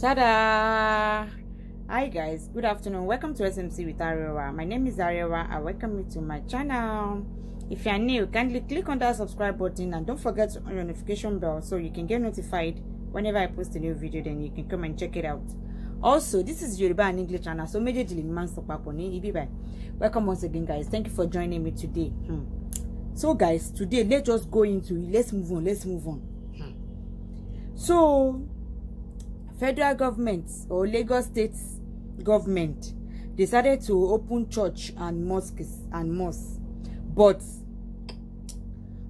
Ta-da! Hi guys, good afternoon. Welcome to SMC with Arewa. My name is Arewa. I welcome you to my channel. If you are new, kindly click on that subscribe button and don't forget to on your notification bell so you can get notified whenever I post a new video. Then you can come and check it out. Also, this is Yoruba and English channel, so immediately welcome once again, guys. Thank you for joining me today. So guys, today let's just go into it. Let's move on. So federal government or Lagos state government decided to open church and mosques, but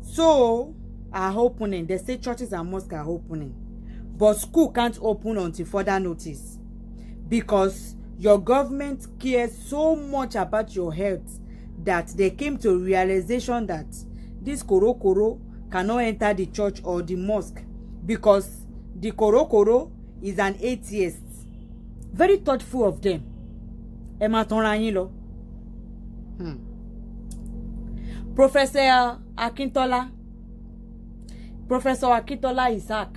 so are opening. They say churches and mosques are opening, but school can't open until further notice, because your government cares so much about your health that they came to a realization that this korokoro cannot enter the church or the mosque, because the korokoro is an atheist. Very thoughtful of them. Professor Akintola Isaac,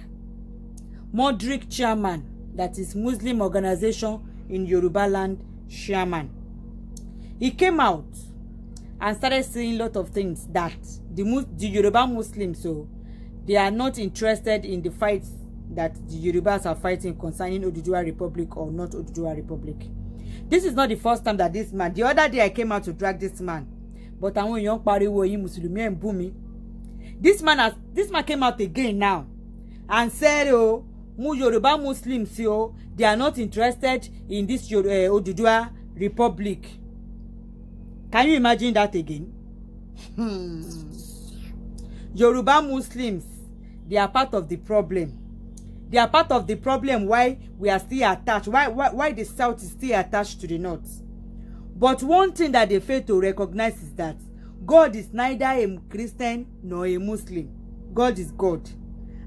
Modric chairman, that is Muslim organization in Yoruba land chairman. He came out and started saying a lot of things that the Yoruba Muslims, so they are not interested in the fights that the Yorubas are fighting concerning Oduduwa Republic or not Oduduwa Republic. This is not the first time that this man, the other day I came out to drag this man, but I want young pariwo yi Muslimi and bumi. This man came out again now and said, oh, Yoruba Muslims, oh, they are not interested in this Oduduwa Republic. Can you imagine that again? Yoruba Muslims, they are part of the problem. They are part of the problem why we are still attached, why the South is still attached to the North. But one thing that they fail to recognize is that God is neither a Christian nor a Muslim. God is God.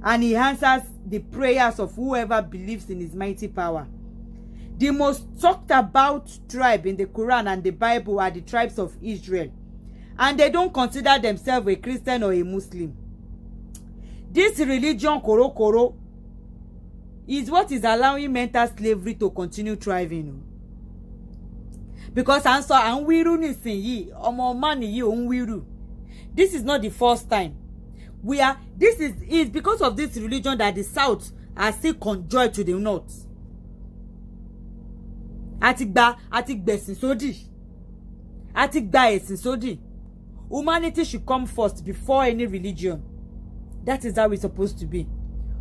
And he answers the prayers of whoever believes in his mighty power. The most talked about tribe in the Quran and the Bible are the tribes of Israel. And they don't consider themselves a Christian or a Muslim. This religion, korokoro, is what is allowing mental slavery to continue thriving. Because this is not the first time. This is because of this religion that the South are still conjoined to the North. Humanity should come first before any religion. That is how it's supposed to be.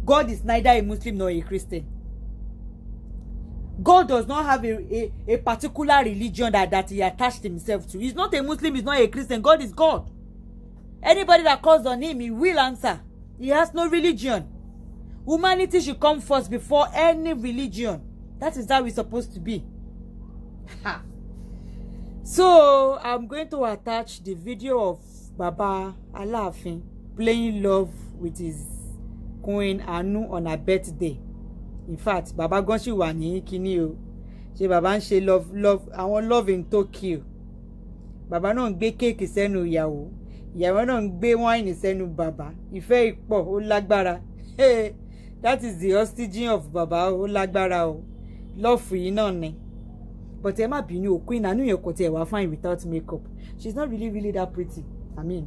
God is neither a Muslim nor a Christian. God does not have a particular religion that he attached himself to. He's not a Muslim, he's not a Christian. God is God. Anybody that calls on him, he will answer. He has no religion. Humanity should come first before any religion. That is how it's supposed to be. So, I'm going to attach the video of Baba Alaafin playing love with his Queen Anu on her birthday. In fact, Baba Gonshi wà ní kíní o. Ṣé Baba ń ṣe love in Tokyo. Baba náà ń gbé kéèkì sẹ́nu ìyàwó. Ìyàwó náà ń gbé wine sẹ́nu bàbá. Ìfẹ́ ìpọ̀ ó lágbára. Hey, that is the hostage of Baba ó lágbára o. Love yìí náà ni. But ẹ má bínú o, Queen Anu yẹn kò tiẹ̀ wá fine without makeup. She's not really that pretty. I mean,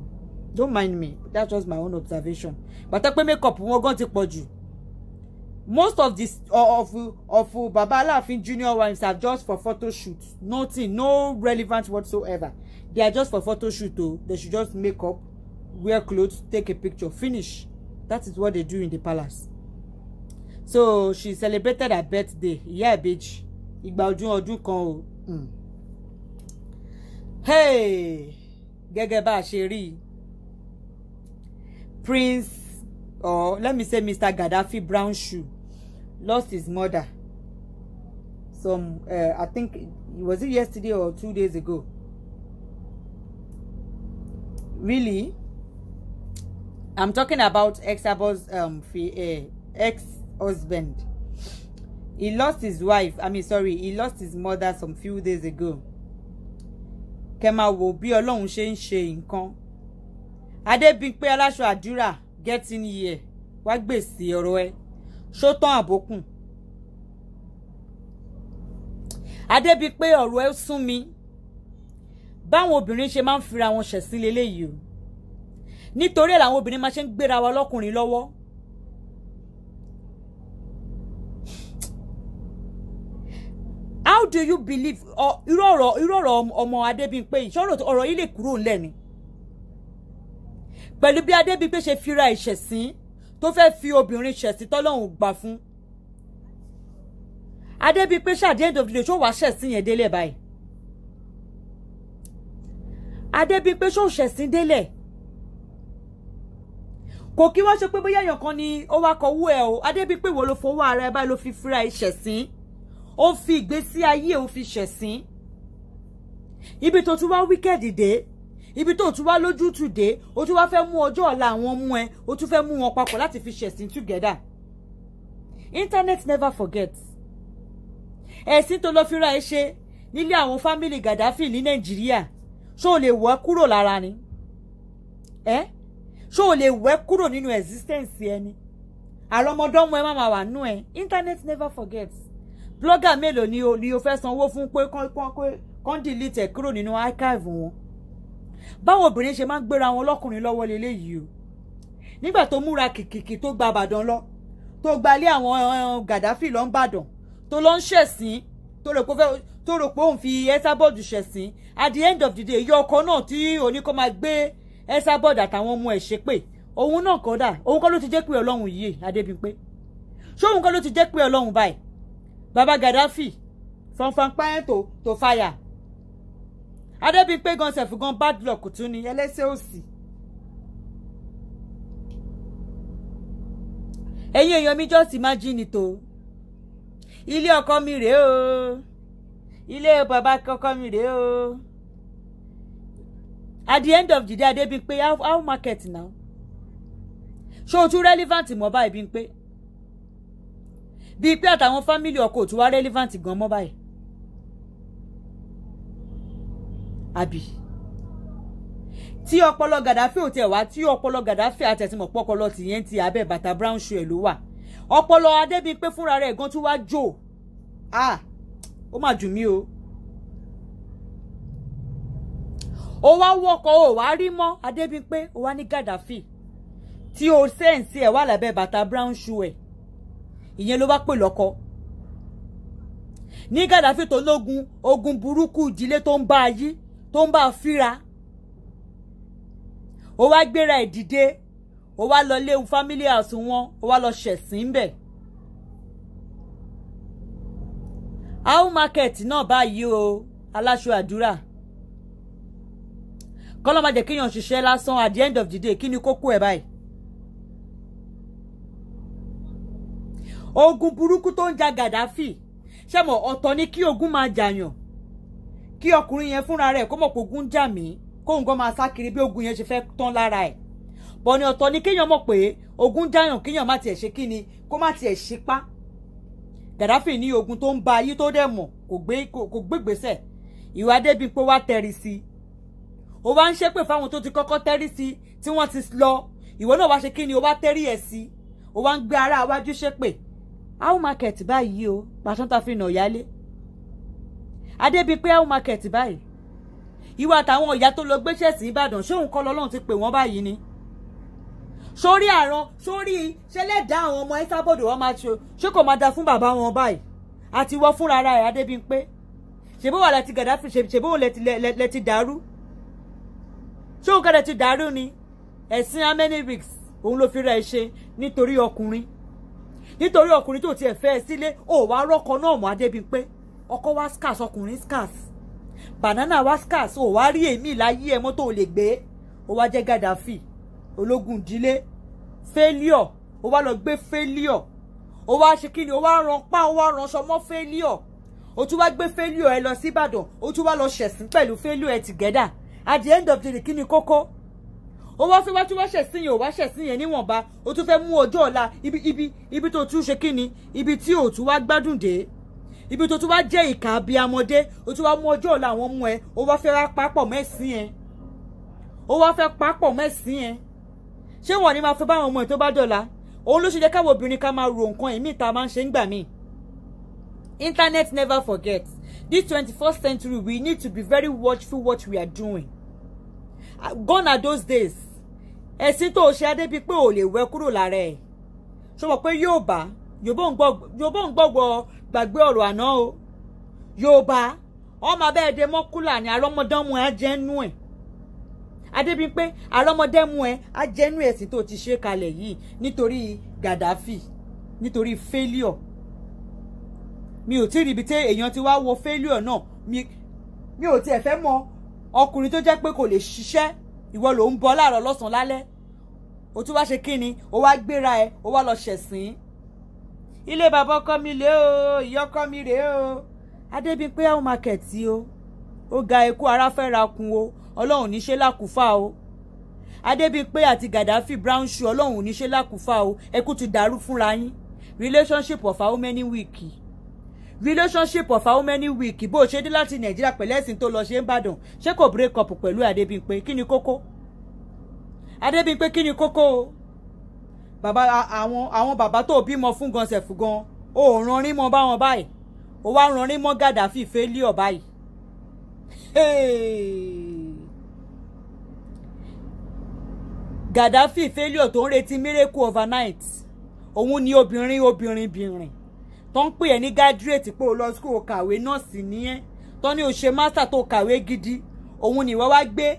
don't mind me. That's just my own observation. But I makeup won't go to pọ̀jù. Most of this of Baba Alaafin Junior wives are just for photo shoots. Nothing, no relevance whatsoever. They are just for photo shoot though. They should just make up, wear clothes, take a picture, finish. That is what they do in the palace. So she celebrated her birthday. Yeah, bitch. Ìgbà ọdún kan o. Hey, gẹ́gẹ́ bá ṣe rí. Prince, or let me say Mr. Gaddafi Brown Shoe, lost his mother. I think was it yesterday or 2 days ago. Really? I'm talking about ex-husband. He lost his wife. He lost his mother some few days ago. Kema wo bí Ọlọ́run ṣe ń ṣe nǹkan. Adébímpé Aláṣọ Àdúrà, get in here. Wá gbèsè ọ̀rọ̀ ẹ. Ṣó tán àbókùn. Adébímpé ọ̀rọ̀ ẹ sún mi báwọn obìnrin ṣe máa ń fira wọn ṣẹ̀sín leléyìí o nítorí ẹ̀ làwọn obìnrin máa ṣe ń gbéra wa lọ́kùnrin lọ́wọ́. How do you believe irú ọ̀rọ̀ ọmọ Adébímpé yìí ṣọ́rọ̀ ọ̀rọ̀ yìí lè kúrò ńlẹ̀ ni pẹ̀lú bí Adébímpé ṣe fira ìṣẹ̀sín tó fẹ́ fi obìnrin ṣẹ̀sín tọ́lọ́hun gbà fún Adébímpé ṣàdé end of the day ṣó wàá ṣẹ̀sín yẹn délẹ̀ báyìí Adébímpé ṣó ṣẹ̀sín délẹ̀ kò kí wọ́n ṣe pé bóyá èèyàn kan ni ó wá kọwú ẹ o Adébímpé wo ló fowó ara ẹ báyìí ló fi fira ìṣẹ̀sín ó fi ìgbésí ayé ó fi ṣẹ̀sín ibi tó tún wá wíkẹ́ẹ̀dì dé ibi tó tún wá lójútùú dé ó tún wá fẹ́ mú ọjọ́ ọ̀la àwọn ọmọ ẹ ó tún fẹ́ mú wọn papọ̀ láti fi ṣẹ̀sín together. Internet never forgets. Ẹ̀sìn tó lọ fi ra ẹ ṣe nílé àwọn fámìlì Gaddafi ní Nàìjíríà ṣó lè wọ́ kúrò lára ni ṣó lè wẹ́ kúrò nínú existence ẹni àrọmọdọ́mọ ẹ má máa wà nú ẹ. Internet never forgets. Blogger mélòó ni o fẹ́ sanwó fún pé kán delete ẹ̀ kúrò nínú archive wọn. Báwo obìnrin ṣe máa ń gbéra wọn lọ́kùnrin lọ́wọ́ leléyìí o nígbà tó múra kìkìkì tó gba Ìbàdàn lọ tó gbalé àwọn Gaddafi lọ ń bàdàn tó lọ ń ṣẹ̀sín tó rò pé òun fi Esabod ṣẹ̀sín at the end of the day yọ ọkọ náà tí oníkó máa gbé Esabod àtàwọn ọmọ ẹ̀ ṣépè òun náà kódà òun kọ́ ló ti jẹ́ pé Ọlọ́run yìí Adébímpé ṣé òun kọ́ ló ti jẹ́ pé Ọlọ́run báyìí Baba Gaddafi from fire to fire Adébímpé gan sef gan bad luck tún ni ẹlẹ́sẹ̀ òsì. Ẹ̀yin èèyàn mi just imagine tó ilé ọkọ mi rèé o ilé bàbá ọkọ mi rèé o at the end of the day Adébímpé how market now ṣé o tún relevant mọ́ báyìí Bímpé bíi pé àtàwọn fámìlì ọkọ tí wá relevant gan mọ́ báyìí àbí tí ọpọlọ Gaddafi ò tiẹ̀ wá tí ọpọlọ Gaddafi àtẹ̀tìmọ̀ pọ́pọlọ tìyẹn ti abẹ́ bàtà brown shoe ẹ̀ ló wà ọpọlọ Adébímpé fúnra rẹ̀ gan tún wá jò ó mà jù mí o ó wá wọkọ̀ ó wá rí mọ́ Adébímpé ó wá ní Gaddafi tí o sẹ́ǹsì ẹ̀ wà lábẹ́ bàtà brown shoe ẹ̀ ìyẹn ló bá pè lọ́kọ ní Gaddafi tó lógun ogun burúkú ìdílé tó ń bá a yí tó ń bá a fíra ó wá gbéra ẹ̀ dìde ó wá lọ léwu family house wọn ó wá lọ ṣẹ̀sín bẹ̀. how market náà báyìí o aláṣọ àdúrà kọ́lọ́ má jẹ́ kéèyàn ṣiṣẹ́ lásán at the end of the day kí ni kókó ẹ̀ báyìí. ogun burúkú tó ń ja Gaddafi ṣé mo ọ̀tọ̀ ni kí ogun máa jàyàn kí ọkùnrin yẹn fúnra rẹ̀ kó mọ̀ pé ogun jà mí kóun gan máa sá kiri bí ogun yẹn ṣe fẹ́ tán lára ẹ̀ bọ̀ ni ọ̀tọ̀ ni kéèyàn mọ̀ pé ogun jàyàn kéèyàn má tiẹ̀ ṣe kíni kó má tiẹ̀ ṣipá. Gaddafi ní ogun tó ń ba ayé tó dẹ̀ mọ̀ kò gbégbèsè ìwà Adébímpé wá tẹ̀rí sí i ó wá ń ṣépè fáwọn tó ti kọ́kọ́ tẹ́rí sí i tí wọ́n ti lọ ìwọ náà wá ṣe kíni ó wá tẹ́rí ẹ̀ sí i ó wá ń gbé ara àwájú ṣépè how market báyìí o pàṣán ta fi nà yálé Adébímpé how market báyìí ìwà àtàwọn ìyá tó lọ gbéṣẹ́ sí Ìbàdàn ṣóun kọ́ lọ́lọ́run ti pè wọ́n báyìí ni sórí àrùn sórí ṣẹlẹ́dá àwọn ọmọ Esabod wọn máa ṣe kò máa da fún bàbá wọn báyìí àti wọ́n fúnra ara ẹ̀ Adébímpé ṣèbó wà láti Gaddafi ṣèbó lẹ ti dàrú ṣóun kọ́ lẹ ti dàrú ni ẹ̀sìn ameni weeks òun ló fi rẹ̀ ṣe nítorí ọkùnrin tó tiẹ̀ fẹ́ sílé ó wá rọ́kọ náà mọ́ Adébímpé ọkọ wá scarce ọkùnrin scarce banana wá scarce ó wá rí èmi láyé ẹ mọ́tò ò lè gbé ó wá jẹ́ Gaddafi ológun ìdílé failure ó wá lọ gbé failure ó wá ṣe kí ni ó wá ran pa ó wá ránṣọ mọ́ failure ó tún wá gbé failure ẹ lọ sí Ìbàdàn ó tún wá lọ ṣẹ̀sín pẹ̀lú failure ẹ together at the end of the day kí ni kókó ó wá fi wá tún wá ṣẹ̀sín yẹn ó wá ṣẹ̀sín yẹn níwọ̀nba ó tún fẹ́ mú ọjọ́ ọ̀la ibi tó tún ṣe kí ni ibi tí ò tún wá gbádùn dé ibi tó tún wá jẹ́ ìkà abiyamọdé ó tún wá mú ọjọ́ ọ̀la àwọn ọmọ ẹ ó wá fẹ́ pápọ̀ mẹ́sìn ẹ ó wá fẹ́ pápọ̀ mẹ́sìn ẹ ṣé wọ́n ní máa fẹ́ báwọn ọmọ ẹ tó bá dọ̀la òun ló ṣe jẹ́ káwọn obìnrin ká máa ro nǹkan ẹ̀mí ìta máa ń ṣe ń gbà mí. Internet never forgets This 21st century, we need to be very watchful what we are doing. Gone are those days. Ẹ̀sìn tó ṣe Adébíyí pé ò lè wẹ kúrò lára ẹ̀. Ṣó mọ̀ pé Yorùbá ń gbọ́gbọ́ gbàgbé ọ̀rọ̀ àná o. Yorùbá ọmọ abẹ́ ẹ̀dẹ̀ mọ́kúlà ní àrọ́mọdánmú ẹ̀ jẹ́nu ẹ̀. Adébíyí pé àrọ́mọdánmú ẹ̀ á jẹ́nu ẹ̀sìn tó ti ṣe kalẹ̀ yìí nítorí Gaddafi, nítorí failure. Mi ò tí rí ibi tí èèyàn ti wá wo failure náà. Mi ò tiẹ̀ fẹ́ mọ ọkùnrin tó jẹ́ pé kò lè ṣiṣẹ́. Ìwọ ló ń bọ̀ láàárọ̀ lọ́sàn lálẹ́. O tún wá ṣe kíni? O wá gbéra ẹ, o wá lọ ṣẹ̀sìn. Ilé bàbá ọkọ mi lé o, ìyá ọkọ mi rèé o. Adébíyí pé àwọn market o. Ó ga eku ara fẹ́ ra kun o. Ọlọ́run ní ṣe lákùfà o. Adébíyí pé àti Gaddafi brown shoe Ọlọ́run ní ṣe lákùfà o. Eku ti dàrú fúnra yín. Relationship of how many week? Relationship of how many week? Bó ṣe dé láti Nàìjíríà pẹ̀lú ẹ̀sìn tó lọ ṣe ń Ìbàdàn. Ṣé kò break up pẹ̀lú Adébíyí pé kí ni kókó? Adébíyí pé kí ni kókó o? Bàbá àwọn bàbá tó bímọ fún gan sẹ̀fù gan. O ràn rí mọ́ bá wọn báyìí. O wá ràn rí mọ́ Gaddafi failure báyìí. Gaddafi failure tó ń retí miracle overnight. Òun ni obìnrin tó ń pè ẹ́ ní graduate pé o lọ school o kàwé nọ́ọ̀sì nìyẹn. Tó ní o ṣe master tó kàwé gidi. Òun ni ìwọ wá gbé.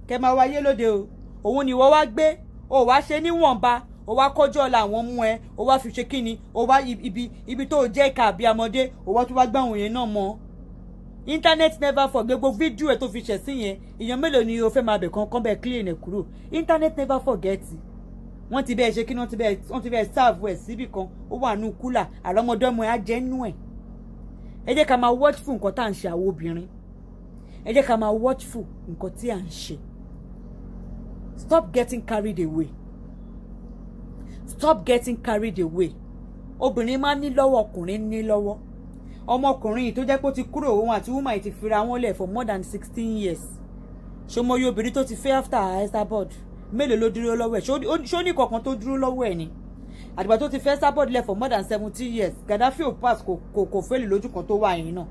Kẹ́ máa wáyé lóde o. Òun ni ìwọ wá gbé. O wá ṣe níwọ̀nba. O wá kọjọ́ ọ̀la àwọn mú ẹ. O wá fi ṣe kíni. O wá ibi tó jẹ́ ìka àbí amọ̀dé. O wá tún wá gbá àwọn yẹn náà mọ́. Internet never forget. Gbogbo fídíò ẹ̀ tó fi ṣẹ̀ sí yẹn. Èèyàn mélòó ni o fẹ́ máa bẹ̀ kankan bẹ́ẹ̀ clean ẹ̀ kúrò. Internet never forget. Wọ́n ti bẹ́ẹ̀ ṣe kí wọ́n ti bẹ́ẹ̀ serve ẹ̀ síbì kan. Ó wà nù kúlà. Àrọ́mọdọ́mọ ẹ̀ á jẹ́ nú ẹ̀. Ẹ jẹ́ ká máa watchful nǹkan tá à ń ṣe àwọn obìnrin. Ẹ jẹ́ ká máa watchful nǹkan tí à ń ṣe. Stop getting carried away. Stop getting carried away. Obìnrin máa ní lọ́wọ́, ọkùnrin ní lọ́wọ́. Ọmọkùnrin tó jẹ́ pé ó ti kúrò òun àti woman ti fira wọn lẹ̀ for more than 16 years. Ṣọmọ yóò obìnrin tó ti fẹ́ after Esabod. Mélòó ló dúró lọ́wọ́ ẹ̀? Ṣó ní kankan tó dúró lọ́wọ́ ẹ̀ ni? Àdìgbà tó ti fẹ́ Esabod lẹ̀ for more than 70 years. Gaddafi ò pass kò fẹ́lì lójú kan tó wà yín náà.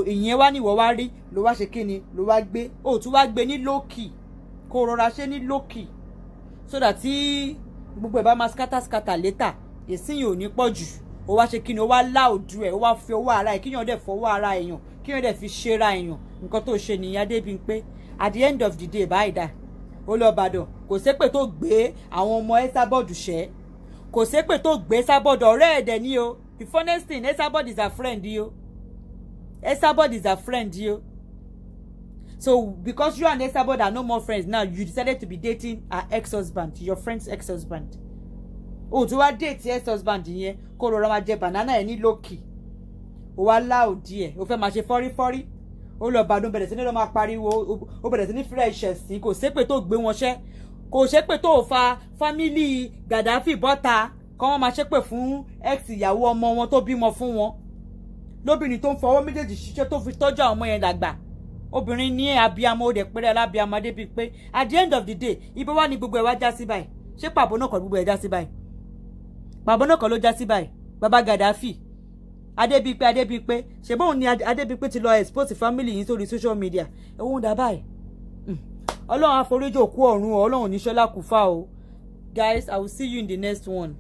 Ìyẹn wá ní ìwọ wá rí ló wá ṣe kíni ló wá gbé. Ó tún wá gbé ní lókì. Kó rọra ṣe ní lókì. So that tí gbogbo ẹ̀ bá máa scatter later. Èsì yìí ò ní pọ̀ jù. Ó wá ṣe kíni ó wá láòdù ẹ̀ ó wá fi ọwọ́ ara ẹ̀ kíyàn dẹ̀ fọwọ́ ara èèyàn kíyàn dẹ̀ fi ṣera èèyàn. Nǹkan tó ṣe nìyẹn Adébíyí pé at the end of the day báyìí dà. Ó lọ Ìbàdàn kò ṣépè tó gbé àwọn ọmọ Esabod ṣẹ́. Kò ṣépè tó gbé Esabod ọ̀rẹ́ ẹ̀dẹ̀ ni o. The funniest thing Esabod is a friend yo. Esabod is a friend yo. So because you and Esabod are no more friends now, you decided to be dating her ex-husband, your friend's ex-husband. O tún wá date ex-husband yẹn kó rọra máa jẹ banana ẹ̀ ní lókì. O wá láòdì ẹ̀ o fẹ́ máa ṣe fọ́rífọ́rí. Ó lọ Ìbàdàn bẹ̀rẹ̀ sí ní lọ máa pariwo ó bẹ̀rẹ̀ sí ní fíra ẹ̀ṣẹ̀ sí kò ṣépè tó gbé wọn ṣẹ́. Kò ṣépè tó fa fámílì Gaddafi bọ́ta kọ́ wọ́n máa ṣépè fún ex ìyàwó ọmọ wọn tó bímọ fún wọn. Lóbìnrin tó ń fọwọ́ méjèèjì ṣiṣẹ́ tó fi tọ́jú àwọn ọmọ yẹn dàgbà. Obìnrin ní abiyamọ ó dẹ̀ pẹ́rẹ́ alábiyamọ Adébíyí pé at the end of the day ibo wá ní gbogbo ẹ̀ wá já sí báyìí. Ṣé pàbó náà kọ́ gbogbo ẹ̀ já sí báyìí? Pàbó náà kọ́ ló já sí báyìí. Baba Gaddafi Adébíyí pé ṣe bóun ni Adébíyí pé ti lọ expose family yìí sórí social media. Ẹ̀wọ̀n dà báyìí. Ọlọ́run àforíjì òkú ọ̀run Ọlọ́run ní ṣọlá kùfà o. Guys, I will see you in the next one.